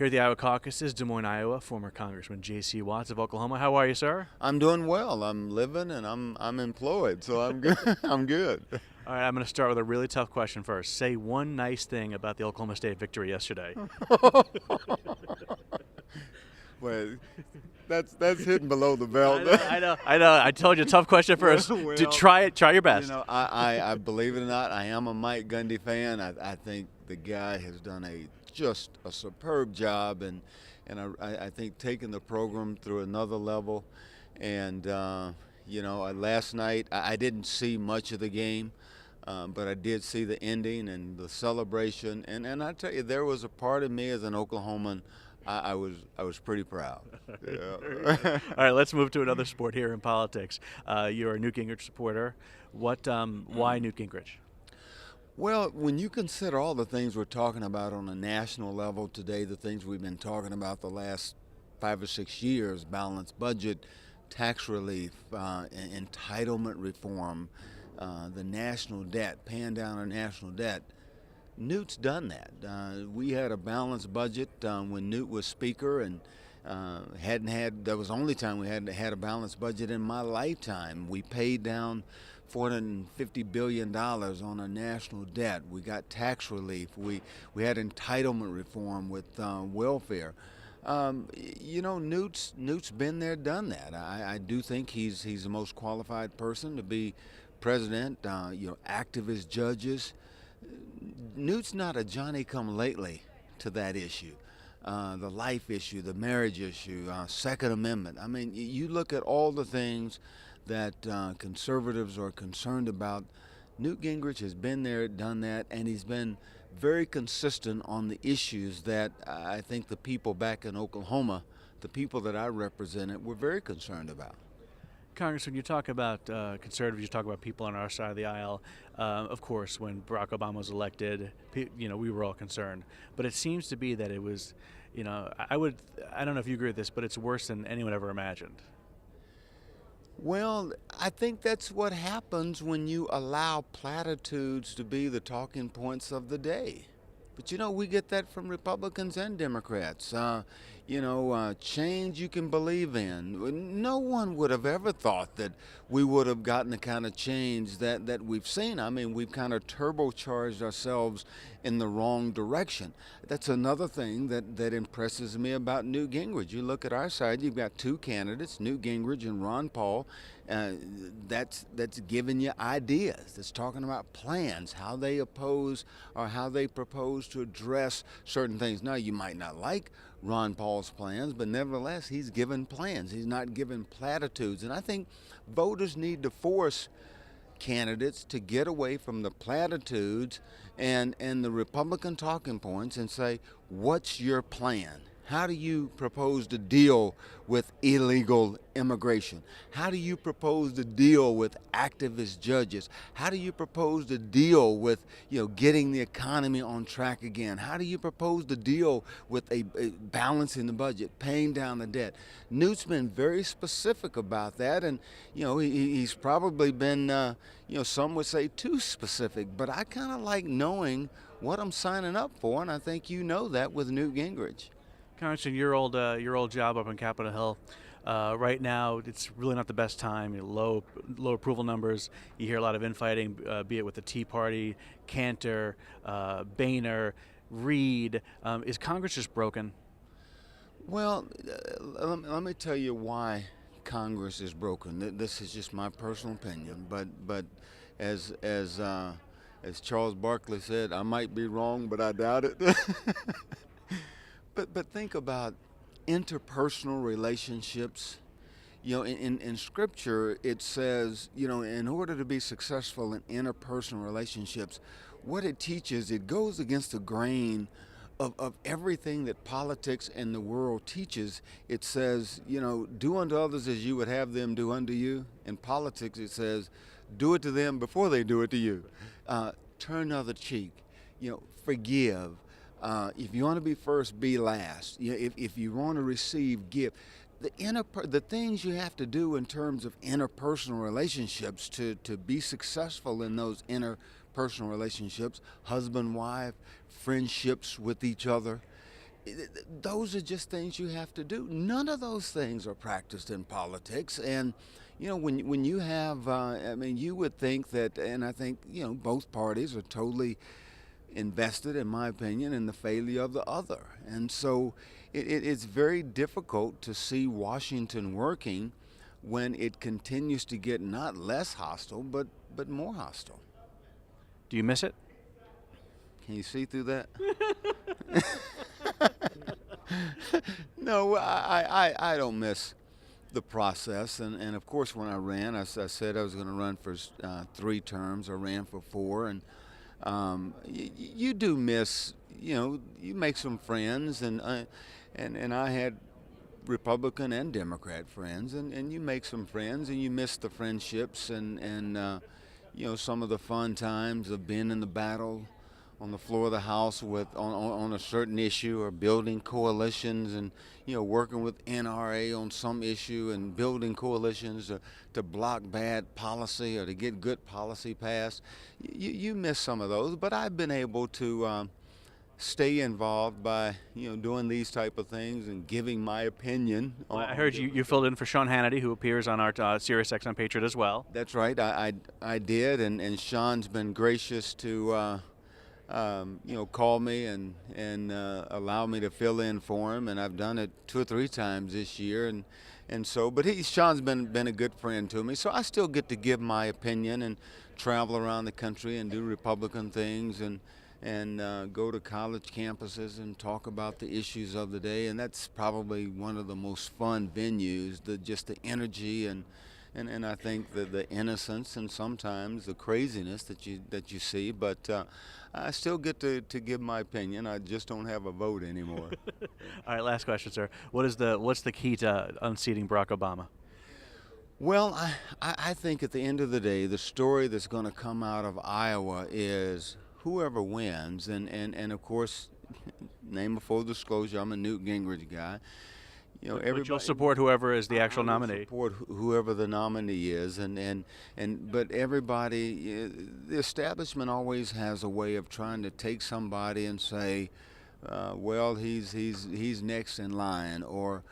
Here at the Iowa Caucuses, Des Moines, Iowa, former Congressman J.C. Watts of Oklahoma. How are you, sir? I'm doing well. I'm living and I'm employed, so I'm good. I'm good. All right, I'm going to start with a really tough question first. Say one nice thing about the Oklahoma State victory yesterday. Well, that's hitting below the belt. I know. I told you, tough question first. Well, Try it. Try your best. I believe it or not, I am a Mike Gundy fan. I think the guy has done just a superb job, and I think taking the program through another level. And last night I didn't see much of the game. But I did see the ending and the celebration, and I tell you, there was a part of me as an Oklahoman, I was pretty proud. Yeah. All right, let's move to another sport here in politics. You're a Newt Gingrich supporter. Why Newt Gingrich? Well, when you consider all the things we're talking about on a national level today, the things we've been talking about the last 5 or 6 years, balanced budget, tax relief, entitlement reform, the national debt, paying down our national debt, Newt's done that. We had a balanced budget when Newt was Speaker, and that was the only time we had a balanced budget in my lifetime. We paid down $450 billion on our national debt. We got tax relief. We had entitlement reform with welfare. Newt's been there, done that. I do think he's the most qualified person to be president. Activist judges. Newt's not a Johnny-come-lately to that issue. The life issue, the marriage issue, Second Amendment. I mean, you look at all the things that conservatives are concerned about. Newt Gingrich has been there, done that, and he's been very consistent on the issues that I think the people back in Oklahoma, the people that I represented, were very concerned about. Congressman, you talk about conservatives, you talk about people on our side of the aisle. Of course, when Barack Obama was elected, we were all concerned. But it seems to be that it was, I don't know if you agree with this, but it's worse than anyone ever imagined. Well, I think that's what happens when you allow platitudes to be the talking points of the day. But we get that from Republicans and Democrats. Change you can believe in. No one would have ever thought that we would have gotten the kind of change that we've seen. I mean, we've kind of turbocharged ourselves in the wrong direction. That's another thing that impresses me about Newt Gingrich. You look at our side, you've got two candidates, Newt Gingrich and Ron Paul. That's giving you ideas. That's talking about plans, how they oppose or how they propose to address certain things. Now, you might not like Ron Paul's plans, but nevertheless, he's given plans. He's not giving platitudes. And I think voters need to force candidates to get away from the platitudes and the Republican talking points and say, what's your plan? How do you propose to deal with illegal immigration? How do you propose to deal with activist judges? How do you propose to deal with, getting the economy on track again? How do you propose to deal with a balancing the budget, paying down the debt? Newt's been very specific about that, and he's probably been, some would say too specific. But I kind of like knowing what I'm signing up for, and I think you know that with Newt Gingrich. Congressman, your old job up on Capitol Hill. Right now, it's really not the best time. Low approval numbers. You hear a lot of infighting, be it with the Tea Party, Cantor, Boehner, Reed. Is Congress just broken? Well, let me tell you why Congress is broken. This is just my personal opinion, but as Charles Barkley said, I might be wrong, but I doubt it. But think about interpersonal relationships. In Scripture it says, in order to be successful in interpersonal relationships, what it teaches, it goes against the grain of everything that politics and the world teaches. It says, do unto others as you would have them do unto you. In politics it says, do it to them before they do it to you. Turn the other cheek, forgive. If you want to be first, be last. If you want to receive, give. The things you have to do in terms of interpersonal relationships to be successful in those interpersonal relationships, husband, wife, friendships with each other, those are just things you have to do. None of those things are practiced in politics. And when you have, I mean, you would think that, and I think both parties are totally invested, in my opinion, in the failure of the other. And so it's very difficult to see Washington working when it continues to get not less hostile, but more hostile. Do you miss it? Can you see through that? No, I don't miss the process. And of course, when I ran, I said I was going to run for 3 terms. I ran for 4. And you do miss, you make some friends. And I had Republican and Democrat friends. And you make some friends, and you miss the friendships and some of the fun times of being in the battle on the floor of the House on a certain issue, or building coalitions, and working with NRA on some issue and building coalitions to block bad policy or to get good policy passed. You miss some of those, but I've been able to stay involved by doing these type of things and giving my opinion. Well, I heard you filled in for Sean Hannity, who appears on our Sirius XM Patriot as well. That's right, I did, and Sean's been gracious to call me and allow me to fill in for him, and I've done it 2 or 3 times this year, and so. But Sean's been a good friend to me, so I still get to give my opinion and travel around the country and do Republican things and go to college campuses and talk about the issues of the day, and that's probably one of the most fun venues. Just the energy and I think the innocence and sometimes the craziness that you see, but I still get to give my opinion. I just don't have a vote anymore. All right, last question, sir. What's the key to unseating Barack Obama? Well, I think at the end of the day, the story that's going to come out of Iowa is whoever wins, and of course, name of full disclosure, I'm a Newt Gingrich guy. But you'll support whoever is the actual nominee. Support whoever the nominee is, but everybody, the establishment always has a way of trying to take somebody and say, well, he's next in line, or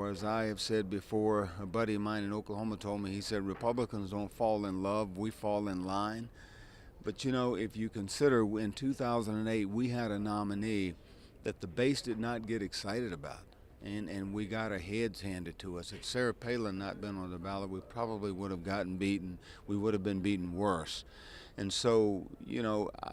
as I have said before, a buddy of mine in Oklahoma told me, he said, Republicans don't fall in love, we fall in line. But if you consider in 2008 we had a nominee that the base did not get excited about. And we got our heads handed to us. If Sarah Palin not been on the ballot, we probably would have gotten beaten. We would have been beaten worse. And so,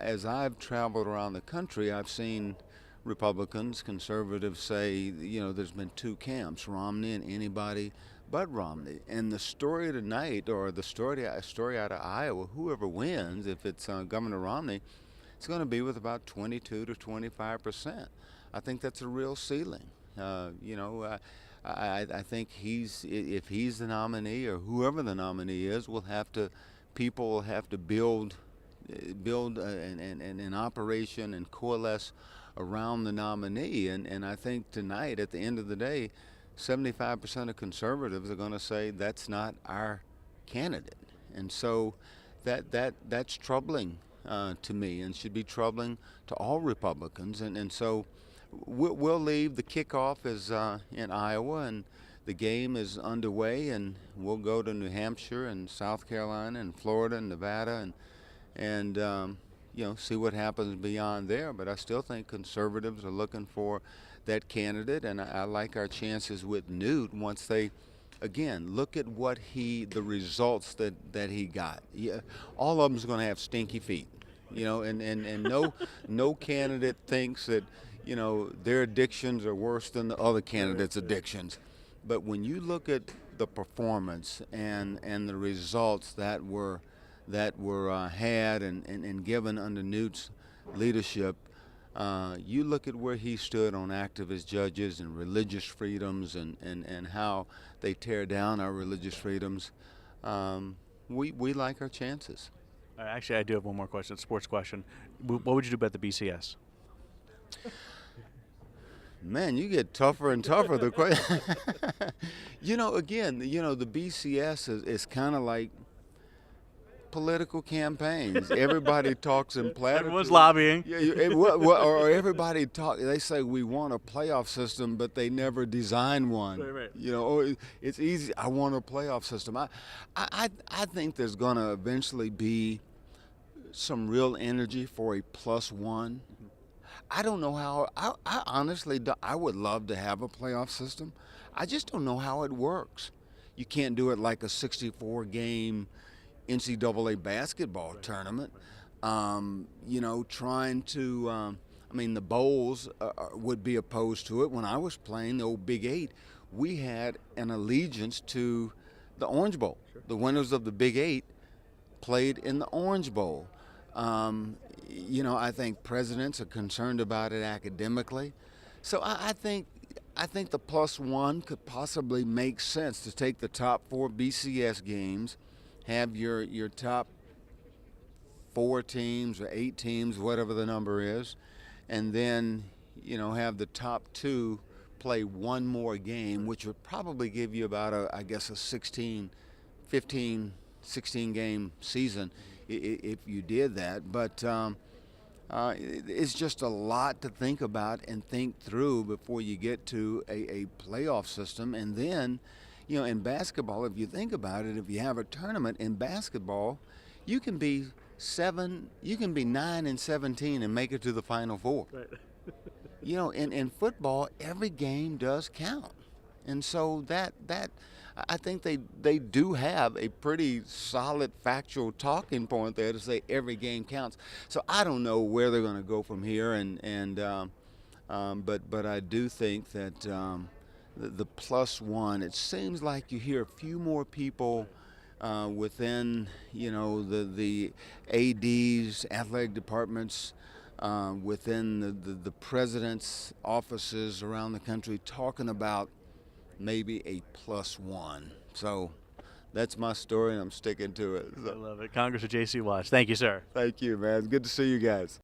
as I've traveled around the country, I've seen Republicans, conservatives say, there's been 2 camps, Romney and anybody but Romney. And the story tonight, or the story out of Iowa, whoever wins, if it's Governor Romney, it's going to be with about 22 to 25%. I think that's a real ceiling. I think if he's the nominee, or whoever the nominee is, people will have to build an operation and coalesce around the nominee. And I think tonight, at the end of the day, 75% of conservatives are going to say that's not our candidate. And so that's troubling to me, and should be troubling to all Republicans. And so we'll leave. The kickoff is in Iowa, and the game is underway, and we'll go to New Hampshire and South Carolina and Florida and Nevada and see what happens beyond there. But I still think conservatives are looking for that candidate, and I like our chances with Newt once they, again, look at the results that he got. Yeah, all of them's going to have stinky feet, and no candidate thinks that their addictions are worse than the other candidates' addictions. But when you look at the performance and the results that were had and given under Newt's leadership, you look at where he stood on activist judges and religious freedoms and how they tear down our religious freedoms. We like our chances. Actually, I do have one more question, sports question. What would you do about the BCS? Man, you get tougher and tougher. The question, again, the BCS is kind of like political campaigns. Everybody talks in platitudes. Everyone's lobbying. Yeah, or everybody talk. They say we want a playoff system, but they never design one. Right. You know, it's easy. I want a playoff system. I think there's going to eventually be some real energy for a +1. I don't know how. I honestly, I would love to have a playoff system. I just don't know how it works. You can't do it like a 64-game NCAA basketball tournament. You know, trying to. I mean, the bowls would be opposed to it. When I was playing the old Big Eight, we had an allegiance to the Orange Bowl. Sure. The winners of the Big Eight played in the Orange Bowl. You know, I think presidents are concerned about it academically. So I think the +1 could possibly make sense to take the top 4 BCS games, have your top 4 teams or 8 teams, whatever the number is, and then, you know, have the top 2 play one more game, which would probably give you about a 15, 16 game season if you did that. But it's just a lot to think about and think through before you get to a playoff system. And then, you know, in basketball, if you think about it, if you have a tournament in basketball, you can be 9-17 and make it to the Final Four. Right. You know, in football, every game does count. And so that I think they do have a pretty solid factual talking point there to say every game counts. So I don't know where they're going to go from here, but I do think that the +1. It seems like you hear a few more people within, you know, the ADs, athletic departments, within the president's offices around the country talking about maybe a +1. So that's my story, and I'm sticking to it. I love it. Congressman J.C. Watts, thank you, sir. Thank you, man. It's good to see you guys.